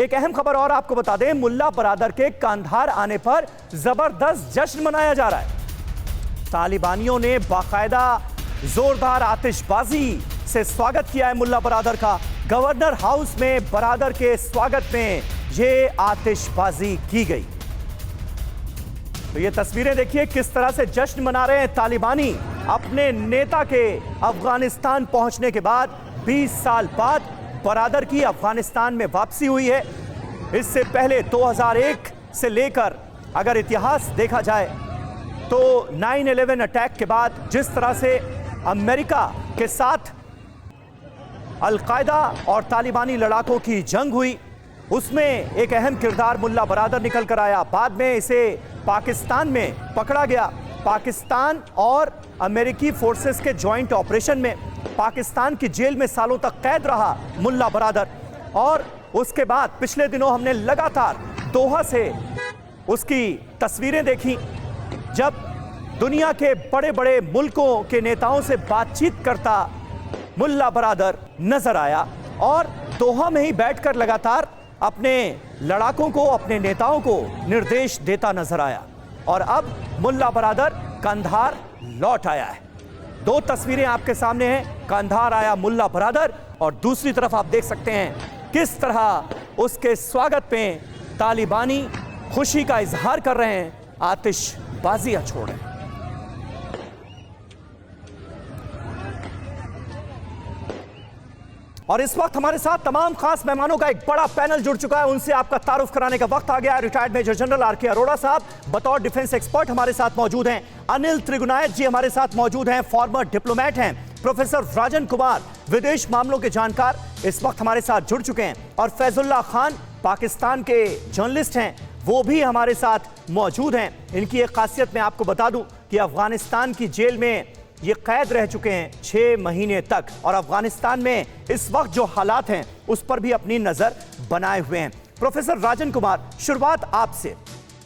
एक अहम खबर और आपको बता दें, मुल्ला बरादर के कंधार आने पर जबरदस्त जश्न मनाया जा रहा है। तालिबानियों ने बाकायदा जोरदार आतिशबाजी से स्वागत किया है मुल्ला बरादर का। गवर्नर हाउस में बरादर के स्वागत में यह आतिशबाजी की गई। तो ये तस्वीरें देखिए किस तरह से जश्न मना रहे हैं तालिबानी अपने नेता के अफगानिस्तान पहुंचने के बाद। 20 साल बाद बरादर की अफगानिस्तान में वापसी हुई है। इससे पहले 2001 से लेकर अगर इतिहास देखा जाए तो 9/11 अटैक के बाद जिस तरह से अमेरिका के साथ अलकायदा और तालिबानी लड़ाकों की जंग हुई, उसमें एक अहम किरदार मुल्ला बरादर निकल कर आया। बाद में इसे पाकिस्तान में पकड़ा गया। पाकिस्तान और अमेरिकी फोर्सेस के जॉइंट ऑपरेशन में पाकिस्तान की जेल में सालों तक कैद रहा मुल्ला बरादर। और उसके बाद पिछले दिनों हमने लगातार दोहा से उसकी तस्वीरें देखी, जब दुनिया के बड़े बड़े मुल्कों के नेताओं से बातचीत करता मुल्ला बरादर नजर आया और दोहा में ही बैठकर लगातार अपने लड़ाकों को, अपने नेताओं को निर्देश देता नजर आया। और अब मुल्ला बरादर कंधार लौट आया है। दो तस्वीरें आपके सामने हैं, कंधार आया मुल्ला बरादर और दूसरी तरफ आप देख सकते हैं किस तरह उसके स्वागत में तालिबानी खुशी का इजहार कर रहे हैं, आतिशबाजियां छोड़ रहे हैं। और इस वक्त हमारे साथ तमाम खास मेहमानों का एक बड़ा पैनल जुड़ चुका है। उनसे आपका तारुफ कराने का वक्त आ गया है। रिटायर्ड मेजर जनरल आर के अरोड़ा साहब बतौर डिफेंस एक्सपर्ट हमारे साथ मौजूद हैं। अनिल त्रिगुनायत जी हमारे साथ मौजूद हैं, फॉर्मर डिप्लोमेट हैं। प्रोफेसर राजन कुमार विदेश मामलों के जानकार इस वक्त हमारे साथ जुड़ चुके हैं। और फैजुल्ला खान पाकिस्तान के जर्नलिस्ट हैं, वो भी हमारे साथ मौजूद हैं। इनकी एक खासियत मैं आपको बता दूं कि अफगानिस्तान की जेल में ये कैद रह चुके हैं 6 महीने तक और अफगानिस्तान में इस वक्त जो हालात हैं उस पर भी अपनी नजर बनाए हुए हैं। प्रोफेसर राजन कुमार, शुरुआत आपसे,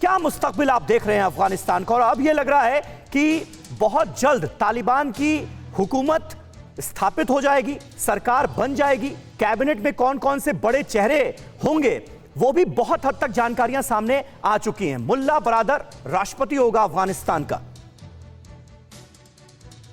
क्या मुस्तकबिल आप देख रहे हैं अफगानिस्तान का? और अब ये लग रहा है कि बहुत जल्द तालिबान की हुकूमत स्थापित हो जाएगी, सरकार बन जाएगी, कैबिनेट में कौन कौन से बड़े चेहरे होंगे वो भी बहुत हद तक जानकारियां सामने आ चुकी हैं। मुल्ला बरादर राष्ट्रपति होगा अफगानिस्तान का।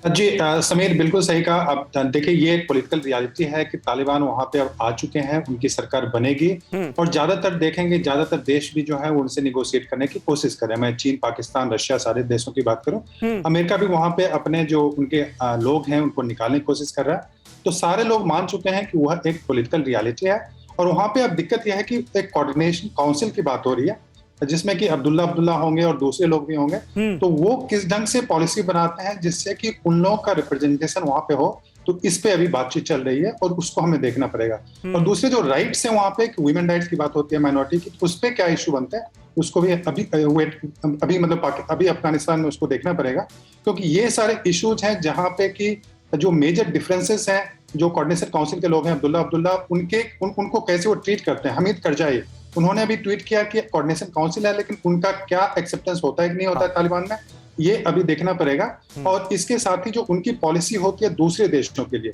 जी समीर, बिल्कुल सही कहा। अब देखिए, ये पॉलिटिकल रियलिटी है कि तालिबान वहां पे अब आ चुके हैं, उनकी सरकार बनेगी और ज्यादातर देखेंगे, ज्यादातर देश भी जो है वो उनसे निगोशिएट करने की कोशिश कर रहे हैं। मैं चीन, पाकिस्तान, रशिया, सारे देशों की बात करूं, अमेरिका भी वहां पे अपने जो उनके लोग हैं उनको निकालने की कोशिश कर रहा है। तो सारे लोग मान चुके हैं कि वह एक पॉलिटिकल रियलिटी है। और वहां पे अब दिक्कत यह है कि एक कोऑर्डिनेशन काउंसिल की बात हो रही है जिसमें कि अब्दुल्ला होंगे और दूसरे लोग भी होंगे। तो वो किस ढंग से पॉलिसी बनाते हैं जिससे कि उन लोगों का रिप्रेजेंटेशन वहां पे हो, तो इस पे अभी बातचीत चल रही है और उसको हमें देखना पड़ेगा। और दूसरे जो राइट्स है वहां पे, वुमेन राइट्स की बात होती है, माइनॉरिटी की, उस पे क्या इशू बनते हैं उसको भी अभी मतलब अभी अफगानिस्तान में उसको देखना पड़ेगा। क्योंकि ये सारे इशूज हैं जहां पे कि जो मेजर डिफरेंसेस हैं, जो कोऑर्डिनेशन काउंसिल के लोग हैं अब्दुल्ला उनको कैसे वो ट्रीट करते हैं। हमीद करजाई, उन्होंने अभी ट्वीट किया कि कोऑर्डिनेशन काउंसिल है, लेकिन उनका क्या एक्सेप्टेंस होता है कि नहीं होता है तालिबान में, ये अभी देखना पड़ेगा। और इसके साथ ही जो उनकी पॉलिसी होती है दूसरे देशों के लिए,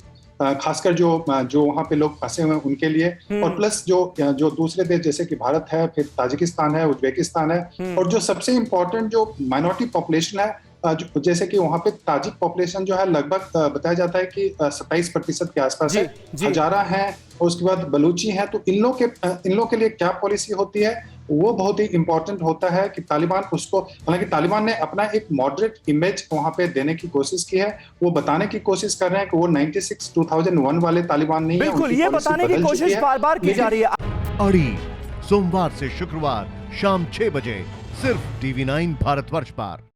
खासकर जो वहां पे लोग फंसे हुए हैं उनके लिए, और प्लस जो दूसरे देश जैसे कि भारत है, फिर ताजिकिस्तान है, उज्बेकिस्तान है, और जो सबसे इम्पोर्टेंट जो माइनॉरिटी पॉपुलेशन है, जैसे कि वहां पे ताजिक पॉपुलेशन जो है लगभग बताया जाता है कि 27% के आसपास है, हजारा है, और उसके बाद बलूची है। तो इन लोग के लिए क्या पॉलिसी होती है वो बहुत ही इंपॉर्टेंट होता है कि तालिबान उसको, हालांकि तालिबान ने अपना एक मॉडरेट इमेज वहां पे देने की कोशिश की है, वो बताने की कोशिश कर रहे हैं कि वो 96-2001 वाले तालिबान नहीं है। बिल्कुल, ये बताने की कोशिश बार-बार की जा रही है। अड़ी सोमवार से शुक्रवार शाम 6 बजे सिर्फ TV9 भारतवर्ष पर।